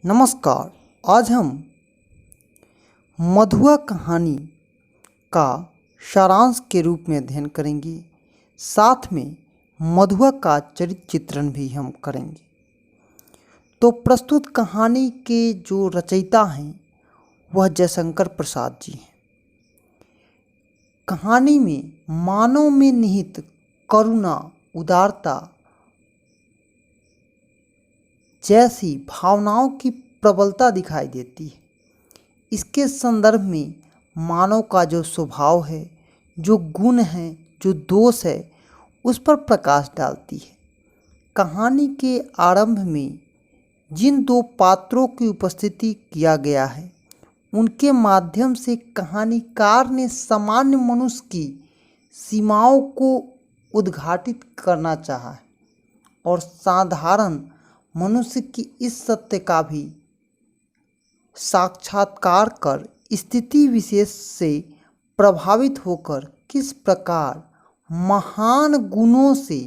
नमस्कार। आज हम मधुआ कहानी का सारांश के रूप में अध्ययन करेंगे। साथ में मधुआ का चरित्र चित्रण भी हम करेंगे। तो प्रस्तुत कहानी के जो रचयिता हैं वह जयशंकर प्रसाद जी हैं। कहानी में मानव में निहित करुणा, उदारता जैसी भावनाओं की प्रबलता दिखाई देती है। इसके संदर्भ में मानव का जो स्वभाव है, जो गुण है, जो दोष है, उस पर प्रकाश डालती है। कहानी के आरंभ में जिन दो पात्रों की उपस्थिति किया गया है, उनके माध्यम से कहानीकार ने सामान्य मनुष्य की सीमाओं को उद्घाटित करना चाहा है और साधारण मनुष्य की इस सत्य का भी साक्षात्कार कर स्थिति विशेष से प्रभावित होकर किस प्रकार महान गुणों से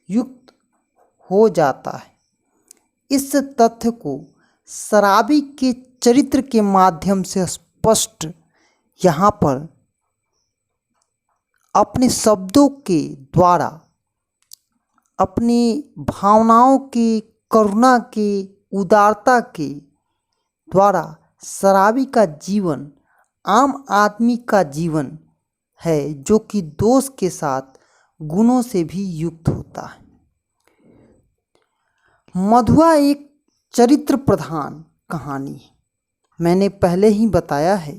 युक्त हो जाता है। इस तथ्य को शराबी के चरित्र के माध्यम से स्पष्ट यहाँ पर अपने शब्दों के द्वारा, अपनी भावनाओं के, करुणा के, उदारता के द्वारा शराबी का जीवन आम आदमी का जीवन है, जो कि दोष के साथ गुणों से भी युक्त होता है। मधुआ एक चरित्र प्रधान कहानी है। मैंने पहले ही बताया है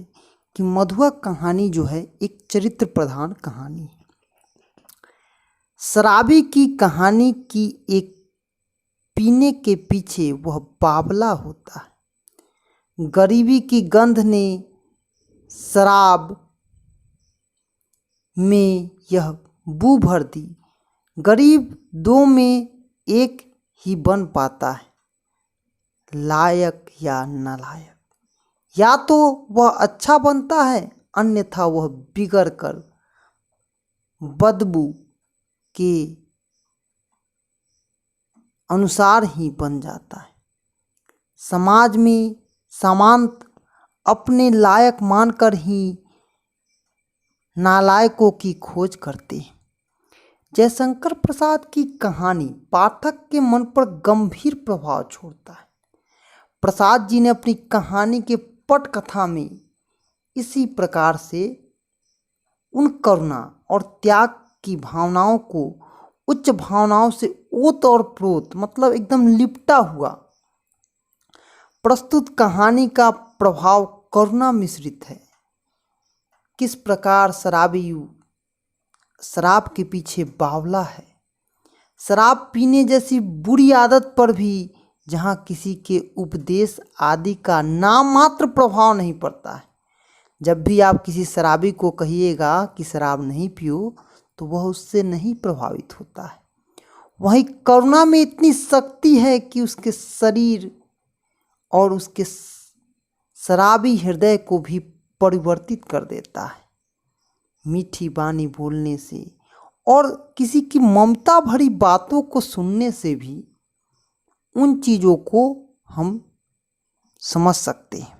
कि मधुआ कहानी जो है एक चरित्र प्रधान कहानी है। शराबी की कहानी की एक पीने के पीछे वह बावला होता है। गरीबी की गंध ने शराब में यह बू भर दी। गरीब दो में एक ही बन पाता है, लायक या नालायक। या तो वह अच्छा बनता है, अन्यथा वह बिगड़ कर बदबू के अनुसार ही बन जाता है। समाज में सामान्य अपने लायक मानकर ही नालायकों की खोज करते हैं। जयशंकर प्रसाद की कहानी पाठक के मन पर गंभीर प्रभाव छोड़ता है। प्रसाद जी ने अपनी कहानी के पटकथा में इसी प्रकार से उन करुणा और त्याग की भावनाओं को उच्च भावनाओं से ओत और प्रोत, मतलब एकदम लिपटा हुआ। प्रस्तुत कहानी का प्रभाव करुणा मिश्रित है। किस प्रकार शराबी शराब के पीछे बावला है। शराब पीने जैसी बुरी आदत पर भी जहाँ किसी के उपदेश आदि का नाम मात्र प्रभाव नहीं पड़ता है। जब भी आप किसी शराबी को कहिएगा कि शराब नहीं पियो, तो वह उससे नहीं प्रभावित होता है। वहीं करुणा में इतनी शक्ति है कि उसके शरीर और उसके शराबी हृदय को भी परिवर्तित कर देता है। मीठी बानी बोलने से और किसी की ममता भरी बातों को सुनने से भी उन चीज़ों को हम समझ सकते हैं।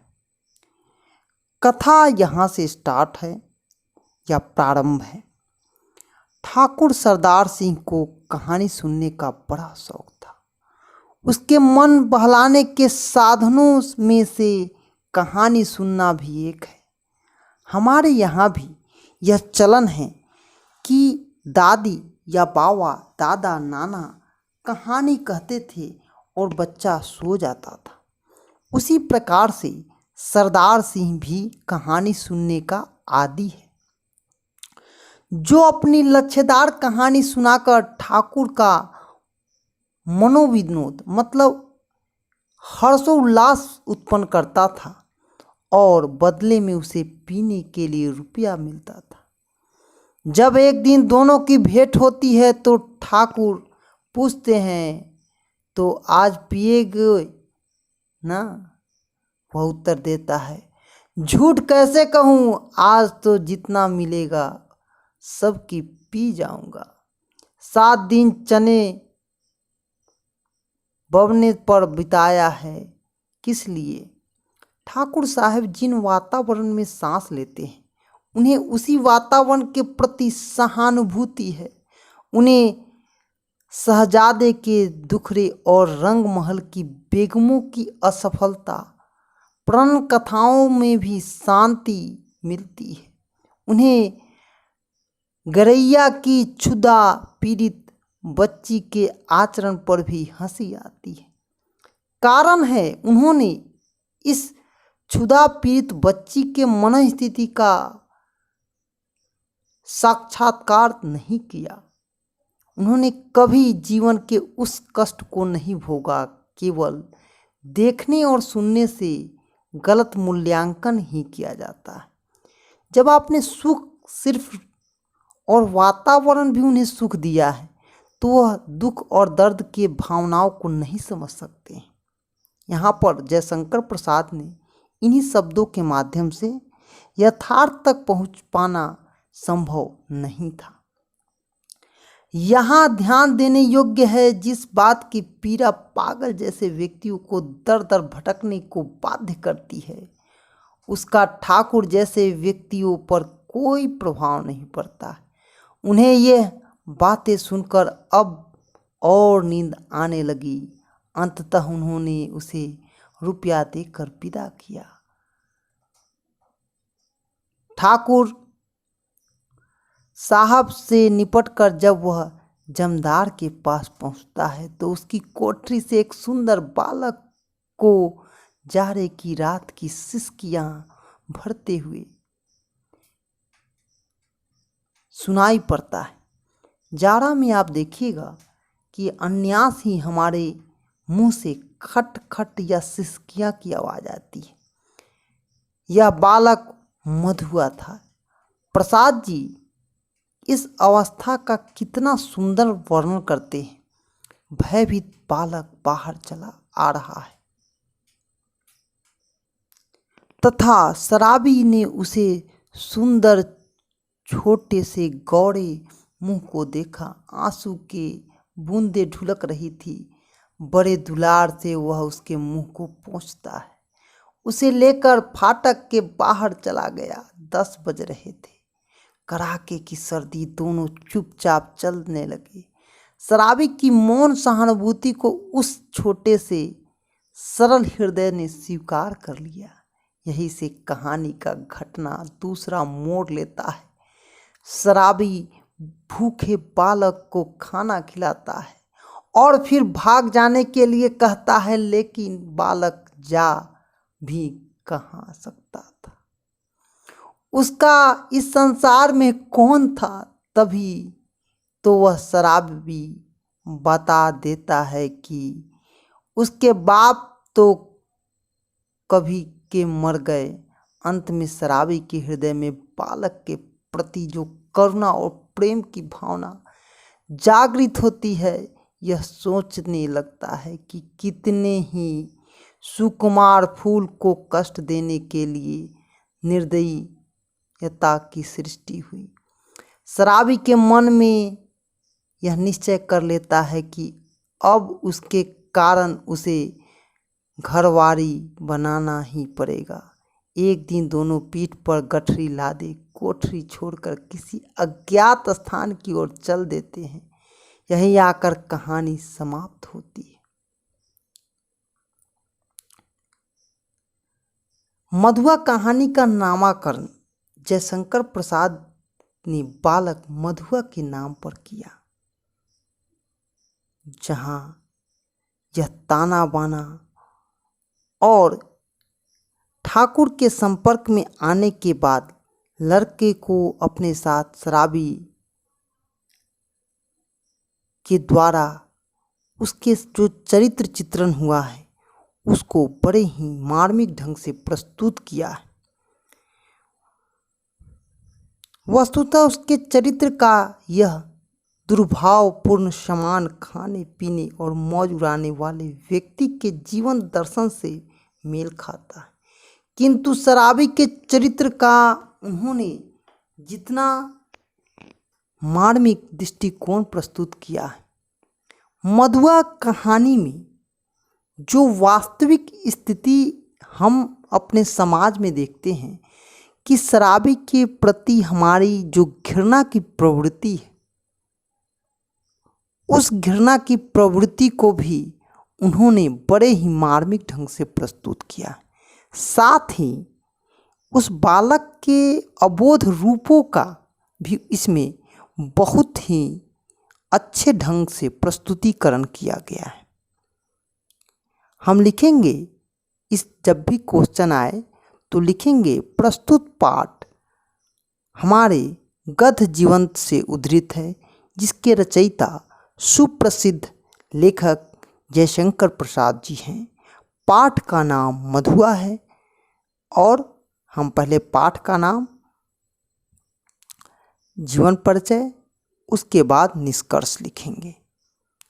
कथा यहाँ से स्टार्ट है या प्रारंभ है। ठाकुर सरदार सिंह को कहानी सुनने का बड़ा शौक था। उसके मन बहलाने के साधनों में से कहानी सुनना भी एक है। हमारे यहाँ भी यह चलन है कि दादी या बाबा, दादा, नाना कहानी कहते थे और बच्चा सो जाता था। उसी प्रकार से सरदार सिंह भी कहानी सुनने का आदी है, जो अपनी लच्छेदार कहानी सुनाकर ठाकुर का मनोविनोद, मतलब हर्षोल्लास उत्पन्न करता था और बदले में उसे पीने के लिए रुपया मिलता था। जब एक दिन दोनों की भेंट होती है तो ठाकुर पूछते हैं, तो आज पिएगे ना? वह उत्तर देता है, झूठ कैसे कहूँ, आज तो जितना मिलेगा सबकी पी जाऊंगा। 7 दिन चने बवने पर बिताया है, किस लिए? ठाकुर साहब जिन वातावरण में सांस लेते हैं उन्हें उसी वातावरण के प्रति सहानुभूति है। उन्हें शहजादे के दुखड़े और रंग महल की बेगमों की असफलता, प्रण कथाओं में भी शांति मिलती है। उन्हें गरैया की क्षुधा पीड़ित बच्ची के आचरण पर भी हंसी आती है। कारण है उन्होंने इस क्षुधा पीड़ित बच्ची के मन स्थिति का साक्षात्कार नहीं किया। उन्होंने कभी जीवन के उस कष्ट को नहीं भोगा। केवल देखने और सुनने से गलत मूल्यांकन ही किया जाता है। जब आपने सुख सिर्फ और वातावरण भी उन्हें सुख दिया है तो वह दुख और दर्द के भावनाओं को नहीं समझ सकते हैं। यहाँ पर जयशंकर प्रसाद ने इन्हीं शब्दों के माध्यम से यथार्थ तक पहुँच पाना संभव नहीं था। यहाँ ध्यान देने योग्य है जिस बात की पीड़ा पागल जैसे व्यक्तियों को दर दर भटकने को बाध्य करती है उसका ठाकुर जैसे व्यक्तियों पर कोई प्रभाव नहीं पड़ता। उन्हें यह बातें सुनकर अब और नींद आने लगी। अंततः उन्होंने उसे रुपया देकर विदा किया। ठाकुर साहब से निपटकर जब वह जमदार के पास पहुंचता है तो उसकी कोठरी से एक सुंदर बालक को जाड़े की रात की सिसकियां भरते हुए सुनाई पड़ता है। जाड़ा में आप देखिएगा कि अन्यास ही हमारे मुंह से खट खट या सिसकियां की आवाज़ आती है। यह बालक मधुआ था। प्रसाद जी इस अवस्था का कितना सुंदर वर्णन करते हैं। भयभीत बालक बाहर चला आ रहा है तथा शराबी ने उसे सुंदर छोटे से गौरे मुंह को देखा। आंसू के बूंदें ढुलक रही थी। बड़े दुलार से वह उसके मुंह को पोंछता है। उसे लेकर फाटक के बाहर चला गया। 10 बज रहे थे। कड़ाके की सर्दी, दोनों चुपचाप चलने लगे। शराबी की मौन सहानुभूति को उस छोटे से सरल हृदय ने स्वीकार कर लिया। यही से कहानी का घटना दूसरा मोड़ लेता है। शराबी भूखे बालक को खाना खिलाता है और फिर भाग जाने के लिए कहता है, लेकिन बालक जा भी कहाँ सकता था। उसका इस संसार में कौन था। तभी तो वह शराबी बता देता है कि उसके बाप तो कभी के मर गए। अंत में शराबी के हृदय में बालक के प्रति जो करुणा और प्रेम की भावना जागृत होती है, यह सोचने लगता है कि कितने ही सुकुमार फूल को कष्ट देने के लिए निर्दयता की सृष्टि हुई। शराबी के मन में यह निश्चय कर लेता है कि अब उसके कारण उसे घरवारी बनाना ही पड़ेगा। एक दिन दोनों पीठ पर गठरी लादे कोठरी छोड़कर किसी अज्ञात स्थान की ओर चल देते हैं। यहीं आकर कहानी समाप्त होती है। मधुआ कहानी का नामकरण जयशंकर प्रसाद ने बालक मधुआ के नाम पर किया। जहां यह ताना बाना और ठाकुर के संपर्क में आने के बाद लड़के को अपने साथ शराबी के द्वारा उसके जो चरित्र चित्रण हुआ है उसको बड़े ही मार्मिक ढंग से प्रस्तुत किया है। वस्तुतः उसके चरित्र का यह दुर्भावपूर्ण सामान खाने पीने और मौज उड़ाने वाले व्यक्ति के जीवन दर्शन से मेल खाता है, किंतु शराबी के चरित्र का उन्होंने जितना मार्मिक दृष्टिकोण प्रस्तुत किया है। मधुआ कहानी में जो वास्तविक स्थिति हम अपने समाज में देखते हैं कि शराबी के प्रति हमारी जो घृणा की प्रवृत्ति है, उस घृणा की प्रवृत्ति को भी उन्होंने बड़े ही मार्मिक ढंग से प्रस्तुत किया। साथ ही उस बालक के अबोध रूपों का भी इसमें बहुत ही अच्छे ढंग से प्रस्तुतिकरण किया गया है। हम लिखेंगे, इस जब भी क्वेश्चन आए तो लिखेंगे प्रस्तुत पाठ हमारे गद्य जीवंत से उद्धृत है, जिसके रचयिता सुप्रसिद्ध लेखक जयशंकर प्रसाद जी हैं। पाठ का नाम मधुआ है और हम पहले पाठ का नाम, जीवन परिचय, उसके बाद निष्कर्ष लिखेंगे।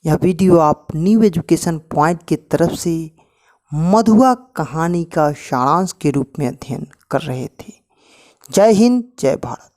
यह वीडियो आप न्यू एजुकेशन पॉइंट की तरफ से मधुआ कहानी का सारांश के रूप में अध्ययन कर रहे थे। जय हिंद, जय भारत।